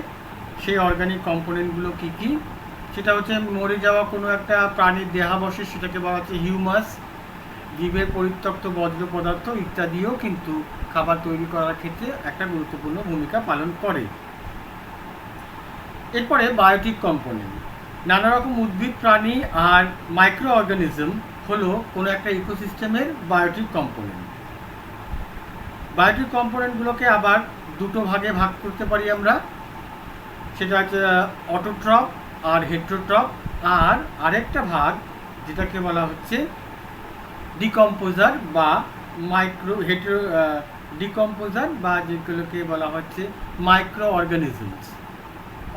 সেই অর্গ্যানিক কম্পোনেন্টগুলো কী কী। সেটা হচ্ছে মরে যাওয়া কোনো একটা প্রাণীর দেহাবশেষ, সেটাকে বলা হচ্ছে হিউমাস, জীবের পরিত্যক্ত বর্জ্য পদার্থ ইত্যাদিও কিন্তু খাবার তৈরি করার ক্ষেত্রে একটা গুরুত্বপূর্ণ ভূমিকা পালন করে। এরপরে বায়োটিক কম্পোনেন্ট, নানা রকম উদ্ভিদ, প্রাণী আর মাইক্রো অর্গানিজম হলো কোনো একটা ইকোসিস্টেমের বায়োটিক কম্পোনেন্ট। বায়োটিক কম্পোনেন্টগুলোকে আবার দুটো ভাগে ভাগ করতে পারি আমরা, সেটা হচ্ছে অটোট্রপ আর হেটেরোট্রপ। আর আরেকটা ভাগ যেটাকে বলা হচ্ছে ডিকম্পোজার বা ডিকম্পোজার বা যেগুলোকে বলা হচ্ছে মাইক্রো অর্গানিজমস।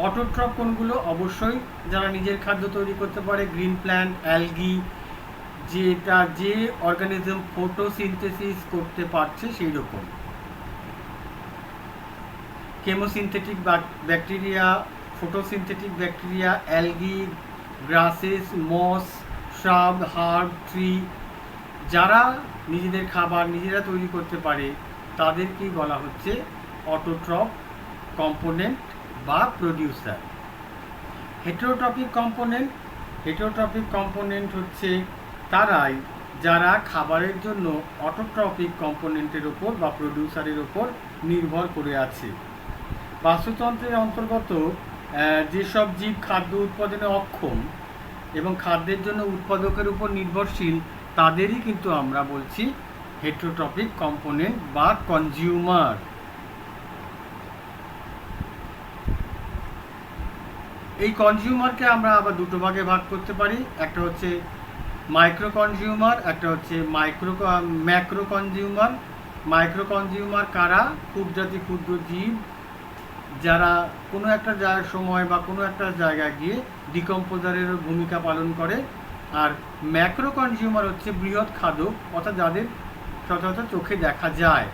অটোট্রপ কোনগুলো? অবশ্যই যারা নিজের খাদ্য তৈরি করতে পারে, গ্রিন প্ল্যান্ট, অ্যালগি, যে অর্গানিজম ফটোসিনথেসিস করতে পারছে সেই রকম। Chemosynthetic bacteria, photosynthetic bacteria, algae, grasses, moss, shrub, herb, tree, যারা নিজেদের খাবার নিজেরা তৈরি করতে পারে তাদেরকেই বলা হচ্ছে অটোট্রপ কম্পোনেন্ট বা প্রডিউসার। হেটেরোট্রপিক কম্পোনেন্ট হচ্ছে তারাই যারা খাবারের জন্য অটোট্রপিক কম্পোনেন্টের ওপর বা প্রডিউসারের ওপর নির্ভর করে আছে। বাস্তুতন্ত্রের অন্তর্গত যেসব জীব খাদ্য উৎপাদনে অক্ষম এবং খাদ্যের জন্য উৎপাদকের উপর নির্ভরশীল, তাদেরই কিন্তু আমরা বলছি হেটেরোট্রপিক কম্পোনেন্ট বা কনজিউমার। এই কনজিউমারকে আমরা আবার দুটো ভাগে ভাগ করতে পারি, একটা হচ্ছে মাইক্রো কনজিউমার, একটা হচ্ছে ম্যাক্রো কনজিউমার। মাইক্রো কনজিউমার কারা? ক্ষুদ্র জীব যারা কোনো একটা সময় বা কোনো একটা জায়গায় গিয়ে ডিকম্পোজারের ভূমিকা পালন করে। আর ম্যাক্রো কনজিউমার হচ্ছে বৃহৎ খাদক, অর্থাৎ যাদের সচরাচর চোখে দেখা যায়।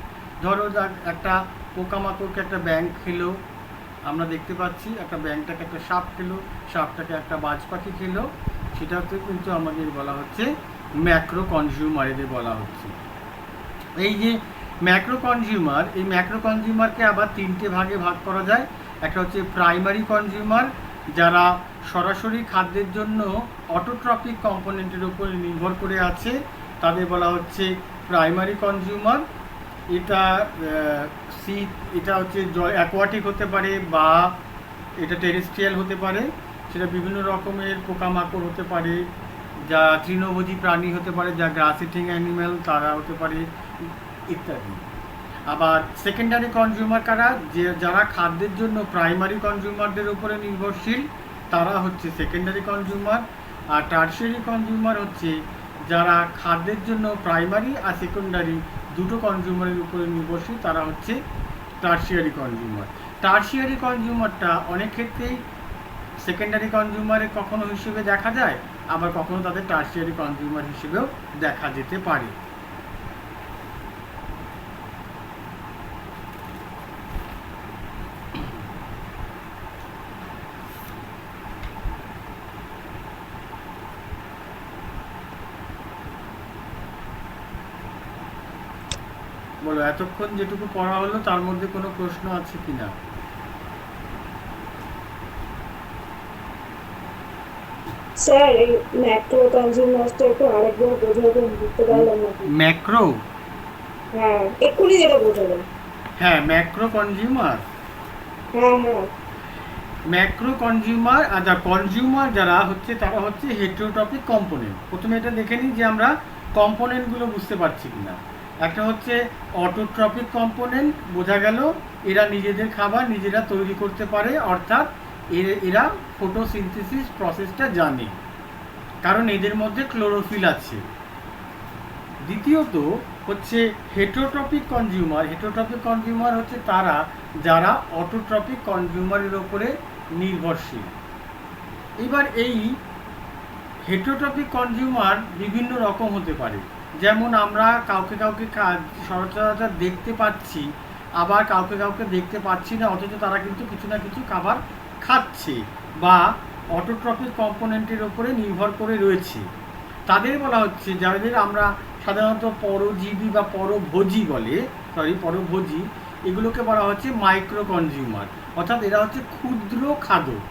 ধরো একটা পোকামাকড়কে একটা ব্যাঙ খেলো, আমরা দেখতে পাচ্ছি, একটা ব্যাঙটাকে একটা সাপ খেলো, সাপটাকে একটা বাজ পাখি খেলো, সেটাতে কিন্তু আমাদের বলা হচ্ছে ম্যাক্রো কনজিউমার, এদের বলা হচ্ছে। এই যে ম্যাক্রো কনজিউমারকে আবার তিনটে ভাগে ভাগ করা যায়। একটা হচ্ছে প্রাইমারি কনজিউমার, যারা সরাসরি খাদ্যের জন্য অটোট্রপিক কম্পোনেন্টের উপর নির্ভর করে আছে, তাদের বলা হচ্ছে প্রাইমারি কনজিউমার। এটা হচ্ছে অ্যাকোয়াটিক হতে পারে বা এটা টেরেস্ট্রিয়াল হতে পারে, সেটা বিভিন্ন রকমের পোকামাকড় হতে পারে, যা তৃণভোজী প্রাণী হতে পারে, যা গ্রাস ইটিং অ্যানিম্যাল তারা হতে পারে ইত্যাদি। আবার সেকেন্ডারি কনজিউমার কারা, যে যারা খাদ্যের জন্য প্রাইমারি কনজিউমারদের উপরে নির্ভরশীল, তারা হচ্ছে সেকেন্ডারি কনজিউমার। আর টার্সিয়ারি কনজিউমার হচ্ছে যারা খাদ্যের জন্য প্রাইমারি আর সেকেন্ডারি দুটো কনজিউমারের উপরে নির্ভরশীল, তারা হচ্ছে টার্সিয়ারি কনজিউমার। টার্সিয়ারি কনজিউমারটা অনেক ক্ষেত্রেই সেকেন্ডারি কনজিউমারে কখনো হিসেবে দেখা যায়, আবার কখনো তাদের টার্সিয়ারি কনজিউমার হিসেবেও দেখা যেতে পারে। বলো, এতক্ষণ যেটুকু পড়া হলো তার মধ্যে কোনো প্রশ্ন আছে কিনা? স্যার এই ম্যাক্রো কনজিউমারটা একটু আরেকবার বোঝাবেন, বুঝতে পারলাম না। ম্যাক্রো? হ্যাঁ, এক্ষুনি যেটা বোঝালেন। হ্যাঁ, ম্যাক্রো কনজিউমার। হ্যাঁ হ্যাঁ। ম্যাক্রো কনজিউমার আর কনজিউমার যারা হচ্ছে তারা হচ্ছে হেটেরোটপিক কম্পোনেন্ট। প্রথমে এটা দেখে নিই যে আমরা কম্পোনেন্টগুলো বুঝতে পারছি কিনা। একটা হচ্ছে অটোট্রপিক কম্পোনেন্ট, বোঝা গেল এরা নিজেদের খাবার নিজেরা তৈরি করতে পারে, অর্থাৎ এরা ফটোসিনথেসিস প্রসেসটা জানে, কারণ এদের মধ্যে ক্লোরোফিল আছে। দ্বিতীয়ত হচ্ছে হেটেরোট্রপিক কনজিউমার। হেটেরোট্রপিক কনজিউমার হচ্ছে তারা যারা অটোট্রপিক কনজিউমারের ওপরে নির্ভরশীল। এবার এই হেটেরোট্রপিক কনজিউমার বিভিন্ন রকম হতে পারে, যেমন আমরা কাউকে কাউকে সচরাচর দেখতে পাচ্ছি, আবার কাউকে কাউকে দেখতে পাচ্ছি না, অথচ তারা কিন্তু কিছু না কিছু খাবার খাচ্ছে বা অটোট্রপিক কম্পোনেন্টের ওপরে নির্ভর করে রয়েছে। তাদের বলা হচ্ছে, যাদের আমরা সাধারণত পরজীবী বা পরভোজী বলে, পরভোজী, এগুলোকে বলা হচ্ছে মাইক্রো কনজিউমার, অর্থাৎ এরা হচ্ছে ক্ষুদ্র খাদক।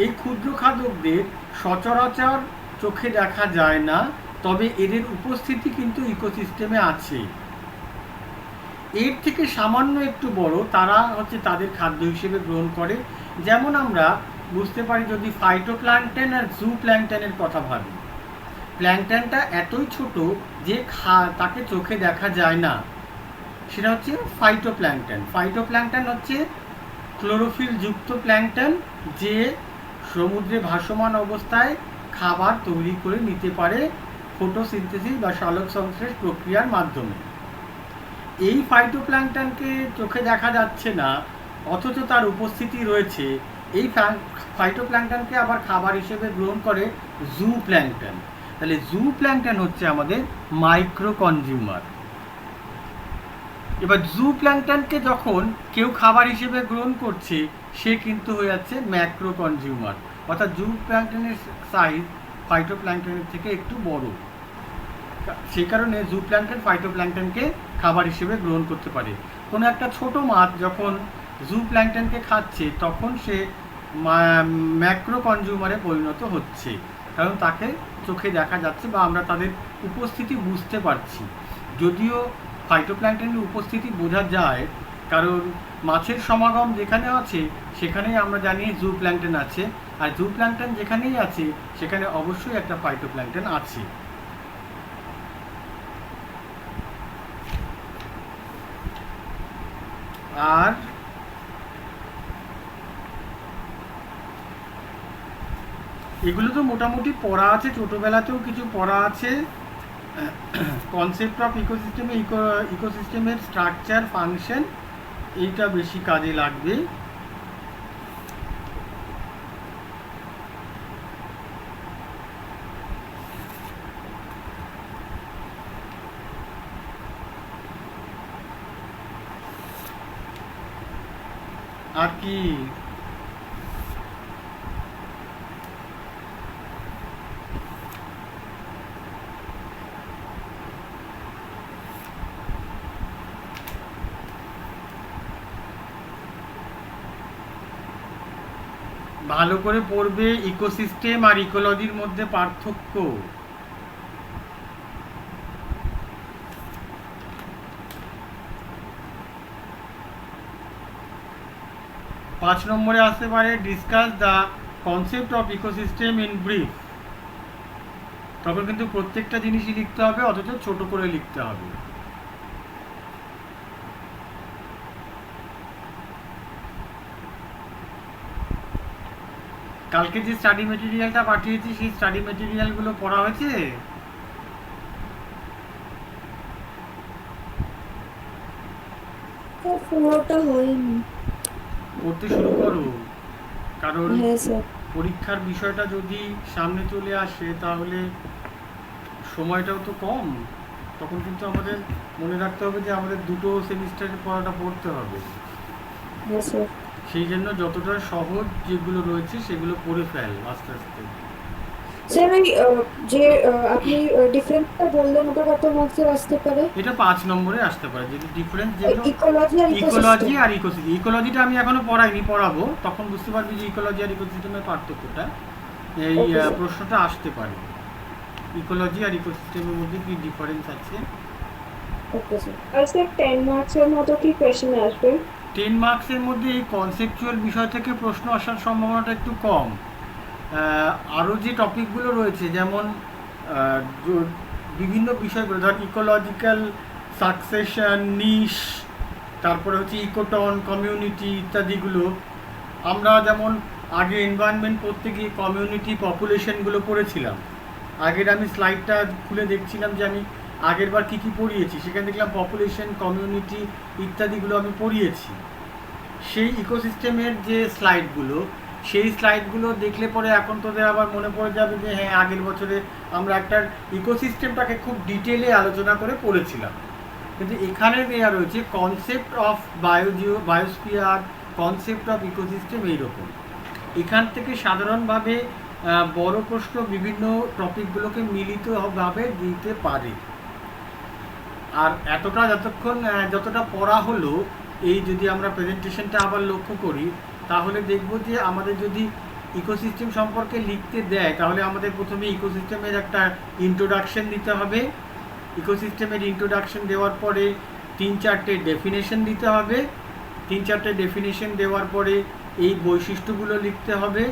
এই ক্ষুদ্র খাদকদের সচরাচর চোখে দেখা যায় না, তবে এদের উপস্থিতি কিন্তু ইকোসিস্টেমে আছে। এর থেকে সামান্য একটু বড় তারা হচ্ছে তাদের খাদ্য হিসেবে গ্রহণ করে। যেমন আমরা বুঝতে পারি যদি ফাইটোপ্ল্যাঙ্কটন আর জু প্ল্যাঙ্কটনের কথা ভাবি। প্ল্যাঙ্কটনটা এতই ছোট যে তাকে চোখে দেখা যায় না, সেটা হচ্ছে ফাইটোপ্ল্যাঙ্কটন। ফাইটোপ্ল্যাঙ্কটন হচ্ছে ক্লোরোফিল যুক্ত প্ল্যাঙ্কটন, যে সমুদ্রে ভাসমান অবস্থায় খাবার তৈরি করে নিতে পারে ফটোসিনথেসিস বা সালোক সংশ্লেষ প্রক্রিয়ার মাধ্যমে। এই ফাইটোপ্ল্যাঙ্কটনকে চোখে দেখা যাচ্ছে না, অথচ তার উপস্থিতি রয়েছে। এই ফাইটোপ্ল্যাঙ্কটনকে আবার খাবার হিসেবে গ্রহণ করে জু প্ল্যাঙ্কটন। তাহলে জু প্ল্যাঙ্কটন হচ্ছে আমাদের মাইক্রো কনজিউমার। এবার জু প্ল্যাঙ্কটনকে যখন কেউ খাবার হিসেবে গ্রহণ করছে, সে কিন্তু হয়ে যাচ্ছে ম্যাক্রো কনজিউমার, অর্থাৎ জু প্ল্যাঙ্কটনের সাইজ ফাইটোপ্ল্যাঙ্কটনের থেকে একটু বড়। সেই কারণে জু প্ল্যাঙ্কটন ফাইটোপ্ল্যাঙ্কটনকে খাবার হিসেবে গ্রহণ করতে পারে। কোনো একটা ছোট মাছ যখন জু প্ল্যাঙ্কটনকে খাচ্ছে, তখন সে ম্যাক্রো কনজিউমারে পরিণত হচ্ছে, কারণ তাকে চোখে দেখা যাচ্ছে বা আমরা তাদের উপস্থিতি বুঝতে পারছি। যদিও ফাইটোপ্ল্যাঙ্কটনের উপস্থিতি বোঝা যায়, কারণ মাছের সমাগম যেখানে আছে সেখানেই আমরা জানি জু প্ল্যাঙ্কটন আছে, আর জু প্ল্যাঙ্কটন যেখানেই আছে সেখানে অবশ্যই একটা ফাইটোপ্ল্যাঙ্কটন আছে। আর এগুলো তো মোটামুটি পড়া আছে, ছোটোবেলাতেও কিছু পড়া আছে। কনসেপ্ট অফ ইকোসিস্টেমে ইকোসিস্টেমের স্ট্রাকচার, ফাংশন, এইটা বেশি কাজে লাগবে। আর কি ভালো করে পড়বে, ইকোসিস্টেম আর ইকোলজির মধ্যে পার্থক্য। 5 নম্বরে আসতে পারে discuss the concept of ecosystem in brief. তখন কিন্তু প্রত্যেকটা জিনিসই লিখতে হবে, অথচ ছোট করে লিখতে হবে। কালকে যে স্টাডি মেটেরিয়ালটা পাঠিয়েছি সেই স্টাডি মেটেরিয়ালগুলো পড়া হয়েছে? স্যার পুরোটা হয়নি। পড়তে শুরু করো, কারণ হ্যাঁ স্যার। পরীক্ষার বিষয়টা যদি সামনে চলে আসে তাহলে সময়টাও তো কম, তখন কিন্তু আমাদের মনে রাখতে হবে যে আমাদের দুটো সেমিস্টারের পড়াটা পড়তে হবে। হ্যাঁ স্যার। সেই জন্য যতটা সহজ যেগুলো রয়েছে সেগুলো পড়ে ফেল আস্তে আস্তে। স্যার ওই যে আপনি ডিফারেন্সটা বললেন ওটা কত মার্কসের আসতে পারে? এটা 5 নম্বরে আসতে পারে, যদি ডিফারেন্স যেগুলো ইকোলজি আর ইকোলজি ইকোসিস্টেম। আর ইকোসিস্টেম। ইকোলজিটা আমি এখনো পড়াইনি, পড়াবো, তখন বুঝতে পারবি যে ইকোলজি আর ইকোসিস্টেমের পার্থক্যটা। এই ওকে স্যার। প্রশ্নটা আসতে পারে, ইকোলজি আর ইকোসিস্টেমের মধ্যে কি ডিফারেন্স আছে। Okay sir. আর স্যার 10 মার্কসের মতো কি কোয়েশ্চেন আসবে? 10 মার্কসের মধ্যে এই কনসেপচুয়াল বিষয় থেকে প্রশ্ন আসার সম্ভাবনাটা একটু কম। আরও যে টপিকগুলো রয়েছে, যেমন বিভিন্ন বিষয়গুলো, ধর ইকোলজিক্যাল সাকসেশন, নিশ, তারপরে হচ্ছে ইকোটন, কমিউনিটি ইত্যাদিগুলো, আমরা যেমন আগে এনভায়রনমেন্ট পড়তে গিয়ে কমিউনিটি পপুলেশনগুলো পড়েছিলাম। আগের আমি স্লাইডটা খুলে দেখছিলাম যে আমি আগের বার কী কী পড়িয়েছি, সেখানে দেখলাম পপুলেশন, কমিউনিটি ইত্যাদিগুলো আমি পড়িয়েছি। সেই ইকোসিস্টেমের যে স্লাইডগুলো, সেই স্লাইডগুলো দেখলে পরে এখন তোদের আবার মনে পড়ে যাবে যে হ্যাঁ, আগের বছরে আমরা একটা ইকোসিস্টেমটাকে খুব ডিটেলে আলোচনা করে পড়েছিলাম। কিন্তু এখানে দেওয়া রয়েছে concept of biosphere, concept of ecosystem, এইরকম। এখান থেকে সাধারণভাবে বড় প্রশ্ন বিভিন্ন টপিকগুলোকে মিলিতভাবে দিতে পারে। আর এতটা যতটা পড়া হলো, এই যদি আমরা প্রেজেন্টেশনটা আবার লক্ষ্য করি, তাহলে দেখব যে আমাদের যদি ইকোসিস্টেম সম্পর্কে লিখতে দেয়, তাহলে আমাদের প্রথমে ইকোসিস্টেমের একটা ইন্ট্রোডাকশন দিতে হবে। ইকোসিস্টেমের ইন্ট্রোডাকশন দেওয়ার পরে 3-4টে ডেফিনেশন দিতে হবে। 3-4টে ডেফিনেশন দেওয়ার পরে এই বৈশিষ্ট্যগুলো লিখতে হবে,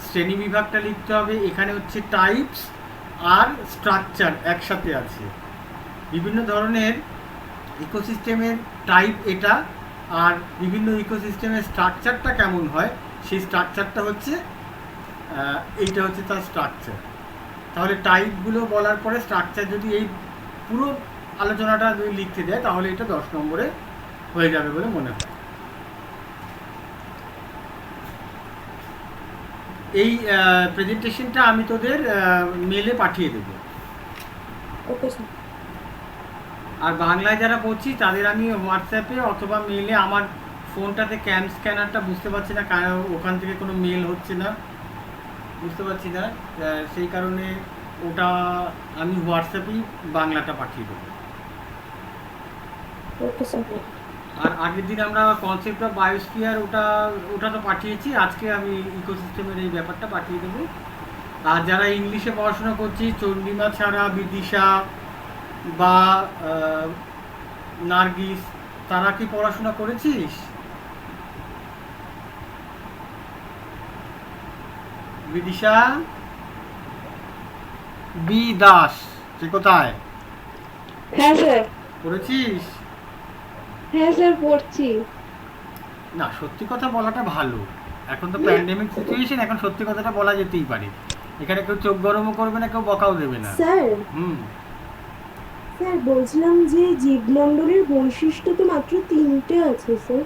শ্রেণীবিভাগটা লিখতে হবে। এখানে হচ্ছে টাইপস আর স্ট্রাকচার একসাথে আছে। বিভিন্ন ধরনের ইকোসিস্টেমের টাইপ এটা, আর বিভিন্ন ইকোসিস্টেমের স্ট্রাকচারটা কেমন হয়, সেই স্ট্রাকচারটা হচ্ছে এইটা হচ্ছে তার স্ট্রাকচার। তাহলে টাইপগুলো বলার পরে স্ট্রাকচার যদি এই পুরো আলোচনাটা যদি লিখতে দেয়, তাহলে এটা 10 নম্বরে হয়ে যাবে বলে মনে হয়। এই প্রেজেন্টেশনটা আমি তোদের মেলে পাঠিয়ে দেবো। Okay sir. আর বাংলায় যারা পড়ছি তাদের আমি হোয়াটসঅ্যাপে অথবা মেলে, আমার ফোনটাতে ক্যাম স্ক্যানারটা বুঝতে পারছি না, কারণ ওখান থেকে কোনো মেল হচ্ছে না, বুঝতে পারছি না, সেই কারণে ওটা আমি হোয়াটসঅ্যাপেই বাংলাটা পাঠিয়ে দেবো। Okay sir. আর আগের দিন আমরা কনসেপ্ট অফ বায়োস্ফিয়ার ওটা তো পাঠিয়েছি, আজকে আমি ইকোসিস্টেমের এই ব্যাপারটা পাঠিয়ে দেবো। আর যারা ইংলিশে পড়াশোনা করছি, চন্ডিমা ছাড়া, বিদিশা বা নার্গিস, তারা কি পড়াশোনা করেছিস? বিদিশা, বি দাস, সে কোথায়? হ্যাঁ স্যার। পড়েছিস? হ্যাঁ স্যার পড়ছি। না, সত্যি কথা বলাটা ভালো। এখন তো প্যান্ডেমিক সিচুয়েশন, এখন সত্যি কথাটা বলা যেতেই পারে। এখানে কেউ চোখ গরমও করবে না, কেউ বকাও দেবে না। স্যার, হুম। স্যার বলছিলাম যে জীবমণ্ডলের বৈশিষ্ট্য তো মাত্র 3টে আছে স্যার।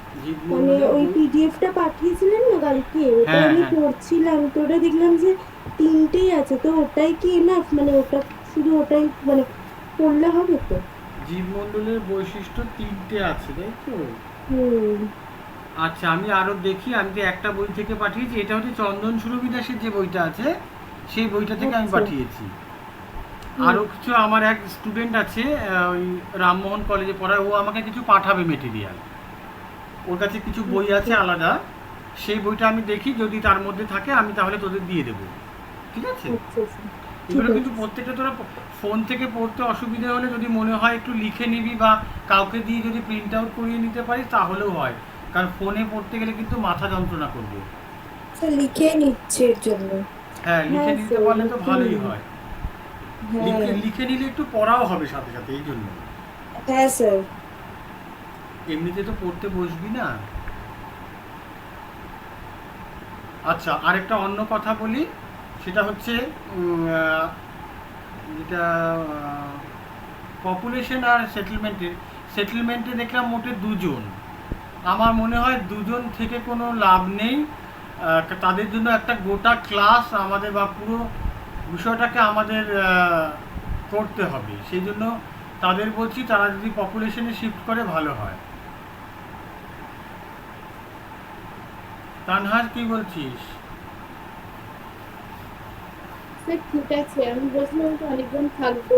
মানে জীবমণ্ডলের ওই পিডিএফটা পাঠিয়েছিলেন না কালকে, ওটা হ্যাঁ, আমি হ্যাঁ। পড়ছিলাম, তো ওটা দেখলাম যে 3টেই আছে, তো ওটাই কি এনাফ? মানে ওটা শুধু ওটাই মানে পড়লে হবে তো? জীবমণ্ডলের বৈশিষ্ট্য 3টে আছে, তাই তো? হুম। আচ্ছা, আমি আরো দেখি। আমি তো একটা বই থেকে পাঠিয়েছি, এটা হচ্ছে চন্দন সুরভি দাসের যে বইটা আছে, সেই বইটা থেকে আমি আচ্ছা। পাঠিয়েছি। হুম। আরও কিছু আমার এক স্টুডেন্ট আছে, ওই রামমোহন কলেজে পড়ায়, ও আমাকে কিছু পাঠাবে মেটেরিয়াল। ওর কাছে কিছু বই আছে আলাদা, সেই বইটা আমি দেখি, যদি তার মধ্যে থাকে আমি তাহলে তোদের দিয়ে দেবো, ঠিক আছে? আচ্ছা স্যার। ঠিক এগুলো আছে। কিন্তু প্রত্যেকটা তোরা ফোন থেকে পড়তে অসুবিধা হলে যদি মনে হয় একটু লিখে নিবি, বা কাউকে দিয়ে যদি প্রিন্ট আউট করিয়ে নিতে পারিস তাহলেও হয়, কারণ ফোনে পড়তে গেলে কিন্তু মাথা যন্ত্রণা করবে। স্যার লিখে নিচ্ছে এর জন্য। হ্যাঁ, লিখে হ্যাঁ নিতে স্যার, পারলে তো লিখে ভালোই নিন। হয়। হ্যাঁ। লিখে নিলে একটু পড়াও হবে সাথে সাথে, এই জন্য। হ্যাঁ স্যার। এমনিতে তো পড়তে বসবি না। আচ্ছা, আরেকটা অন্য কথা বলি, সেটা হচ্ছে যেটা পপুলেশন আর সেটেলমেন্টে দেখলাম মোটে দুজন। আমার মনে হয় দুজন থেকে কোনো লাভ নেই। তাদের জন্য একটা গোটা ক্লাস আমাদের বা পুরো বিষয়টাকে আমাদের করতে হবে। সেই জন্য তাদের বলছি, তারা যদি পপুলেশনে শিফট করে ভালো হয়। তানহার, কি বলছিস? স্যার ঠিক আছে, আমি বলছিলাম তো অনেকজন থাকবো।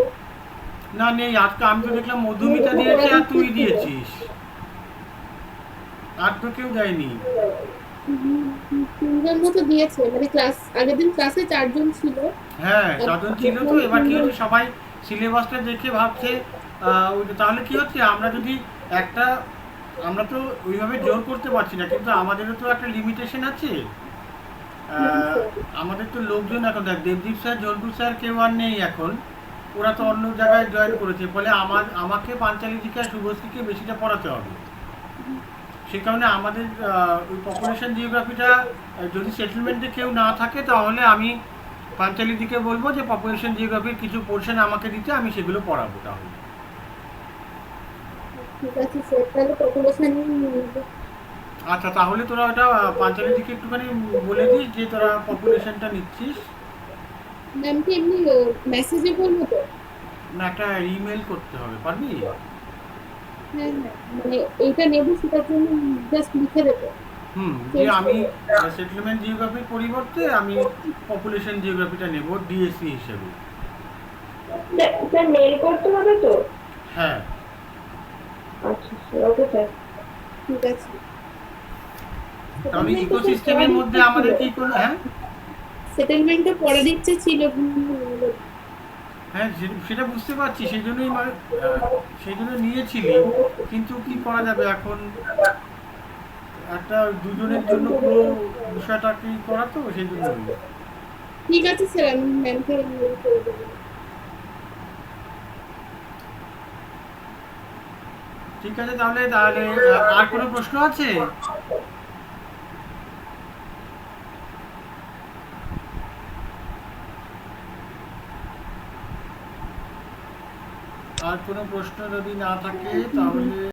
না, নেই আজকে। আমি তো দেখলাম মধুমিতা দিয়েছে আর তুই দিয়েছিস, আর তো কেউ দেয়নি। তিনজন মতো দিয়েছে, মানে ক্লাস আগের দিন ক্লাসে 4 জন ছিল। হ্যাঁ, আর চারজন ছিল তো। এখন এবার কি তিনজন। হচ্ছে, সবাই সিলেবাসটা দেখে ভাবছে তাহলে কি হচ্ছে, আমরা যদি একটা, আমরা তো ওইভাবে জোর করতে পারছি না, কিন্তু আমাদেরও তো একটা লিমিটেশন আছে। হুম, আহ, স্যার। আমাদের তো লোকজন এখন দেখ, দেবদীপ স্যার, ঝন্টু স্যার কেউ আর নেই এখন। ওরা তো অন্য জায়গায় জয়েন করেছে, ফলে আমাকে পাঞ্চালিদিকে আর শুভশ্রীকে বেশিটা পড়াতে হবে। সে কারণে আমাদের ওই পপুলেশন জিওগ্রাফিটা যদি সেটেলমেন্টে কেউ না থাকে, তাহলে আমি পাঞ্চালিদিকে বলবো যে পপুলেশন জিওগ্রাফির কিছু পোর্শন আমাকে দিতে, আমি সেগুলো পড়াবো তাহলে। ঠিক আছে স্যার, তাহলে পপুলেশন নিয়ে নিবো। আচ্ছা, তাহলে তোরা ওটা পাঞ্চালিদিকে একটুখানি বলে দিস যে তোরা পপুলেশনটা নিচ্ছিস। ম্যামকে এমনি মেসেজে বলবো তো? না, একটা ইমেল করতে হবে, পারবি? হ্যাঁ হ্যাঁ, মানে এইটা নেবো সেটার জন্য জাস্ট লিখে দেবো, হুম, যে চেঞ্জ আমি করে। সেটেলমেন্ট জিওগ্রাফির পরিবর্তে আমি পপুলেশন জিওগ্রাফিটা নেব ডিএসসি হিসেবে। স্যার মেল করতে হবে তো? হ্যাঁ। আচ্ছা স্যার, ওকে স্যার। ঠিক আছে। তাহলে সেটেলমেন্টটা স্যার ইকোসিস্টেমের পড়ার মধ্যে ইচ্ছা ছিল। আমাদের কি কোনো, হ্যাঁ? সেটেলমেন্টটা পড়ার ইচ্ছা ছিল কিন্তু হ্যাঁ, সেটা বুঝতে পারছি, সেই জন্যই সেই জন্য নিয়েছিলি। কিন্তু কি করা যাবে এখন, একটা দুজনের জন্য পুরো বিষয়টা কি করা, তো সেই জন্যই। ঠিক আছে স্যার, আমি ম্যামকে মেল করে দেবো। ঠিক আছে, তাহলে তাহলে আর কোনো প্রশ্ন আছে? আর কোনো প্রশ্ন যদি না থাকে তাহলে